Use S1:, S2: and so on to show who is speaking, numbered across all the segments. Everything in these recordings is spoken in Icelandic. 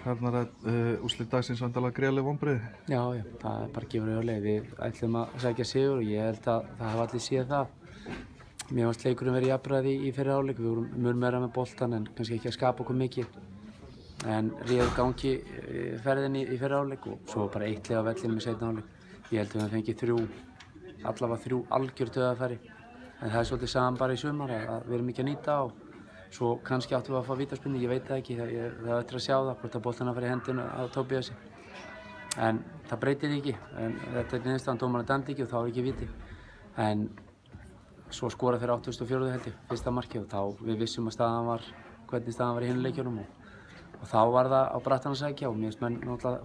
S1: Hérna er úrslit dagsins vandalega gríðarleg vonbrigði.
S2: Já, það bara gefur auðvitað. Við ætlum að sækja sigur og ég held að það hafa allir séð það. Mér fannst leikurinn verið jafnræði í fyrri hálfleik. Við vorum mun meira með boltann en kannski ekki að skapa okkur mikið. En réðu gangi ferðinni í fyrri hálfleik og svo bara eitt lið á vellinum í seinni hálfleik. Ég held að við fengið allavega þrjú algjör dauðafæri. En það er svolítið saman bara í sumar að við erum ekki að nýta og svo kannski áttum við að fá vítaspyrnu, ég veit það ekki. Það er eftir að sjá það hvort að boltinn fari í hendina á Tobíasi. En það breytir ekki. En þetta er niðurstaðan, dómarinn dæmdi ekki og þá er ekki víti. En svo skora þeir 84. held ég, fyrsta markið og þá við vissum að hvernig staðan var í hinum leikjunum og þá var það á brattan að sækja og mér finnst menn náttúrulega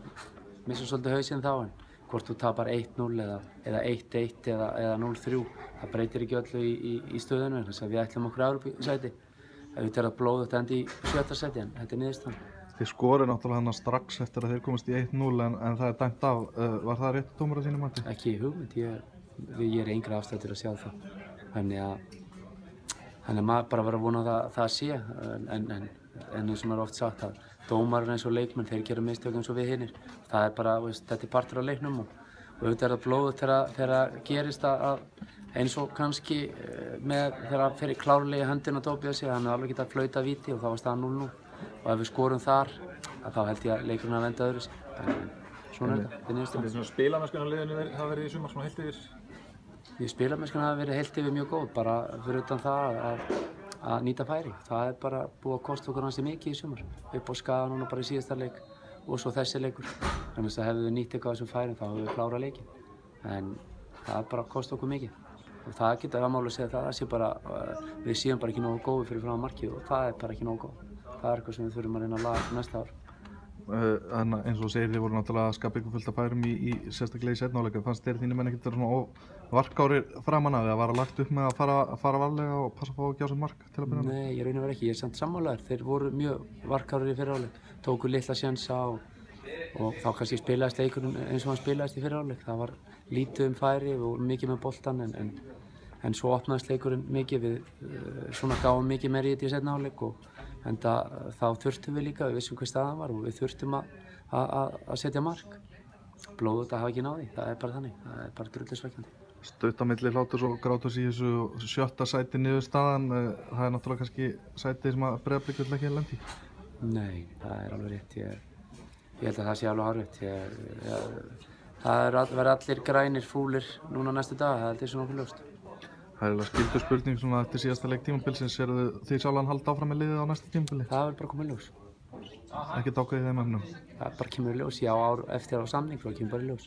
S2: missa svolítið hausinn þá en hvort þú tapar 1-0 eða 1-1 eða 0-3 það breytir ekki öllu í stöðunum þess að við ætlum okkur Evrópusæti. Auðvitað er það blóðugt að enda í 7. sæti en þetta er niðurstaðan.
S1: Þið skorið náttúrulega hana strax eftir að þeir komast í 1-0 en það er dæmt af. Var það rétt dómur að þínu mati?
S2: Ekki hugmynd, ég er engra ástæða til að sjá það. Þannig að maður bara verður að vona að það sé en eins og maður oft sagt að dómarar eins og leikmenn þeir gera mistök eins og við hinir. Það er bara, þetta er partur af leiknum og auðvitað er það blóðugt þegar það gerist að eins og kannski þegar það fer klárlega í höndin á Tobíasi hann er alveg getað að flauta víti og þá var staðan 0-0 og ef við skorum þar þá held ég að leikurinn að venda öðru sig. Svona er þetta er niðurstaðan.
S3: Svona spilamennskan á liðinu hafa verið í sumar svona heilt yfir?
S2: Spilamennskan hafa verið heilt yfir mjög góð bara fyrir utan það að nýta færi. Það er bara búið að kosta okkur ansi mikið í sumar upp á skaga núna bara í síðasta leik og svo þessi leikur. Þannig að hefðu við nýtt eitthvað af þessum færum þá hefðu við klárað leikinn. En það bara kosta okkur mikið. Og það getur að mála að segja það sé bara við séum bara ekki nógu góði fyrir fram markið og það er bara ekki nógu góð. Það er eitthvað sem við þurfum að reyna að laga fyrir næsta ár.
S1: Þannig eins og segir þið voru náttúrulega að skapa ykkur fullt af færum í sérstaklega í seinni hálfleik. Fannst þér þínir menn ekkert vera svona varkárir framan af því að vara lagt upp með að fara varlega og passa að fá ekki á sig mark til að byrja með?
S2: Nei, ég raun og veru ekki. Ég er samt sammálaður. Þeir voru mjög varkárir í fyrri hálfleik. Tóku litla sénsa og þá kannski spilaðist leikurinn eins og hann spilaðist í fyrri hálfleik. Það var lítið færi og mikið með boltann en svo opnaðist leikurinn mikið við svona gáum mikið meira í þetta í seinni hálfleik og þá þurftum við líka, við vissum hvað staðan var og við þurftum að setja mark. Blóðugt að hafa ekki náði, það er bara þannig, það er bara drullisvækjandi.
S1: Stutt á milli hláturs og gráturs í þessu 7. sæti niðurstaðan, það er náttúrulega kannski sæti sem að Breiðablik vill ekki lenda í?
S2: Nei, það er alveg rétt, ég held að það sé alveg hárrétt. Það verða allir grænir fúlir núna næstu dag, það er svona okkur ljóst.
S1: Það er eiginlega skildu spurning svona eftir síðasta leik tímabilsins, eru þið sjálfan halda áfram með liðið á næsta tímabili?
S2: Það verður bara komið í ljós.
S1: Ekkert ákveðið í þeim efnum?
S2: Það bara kemur í ljós, já, ár eftir á samning, þá kemur bara í ljós.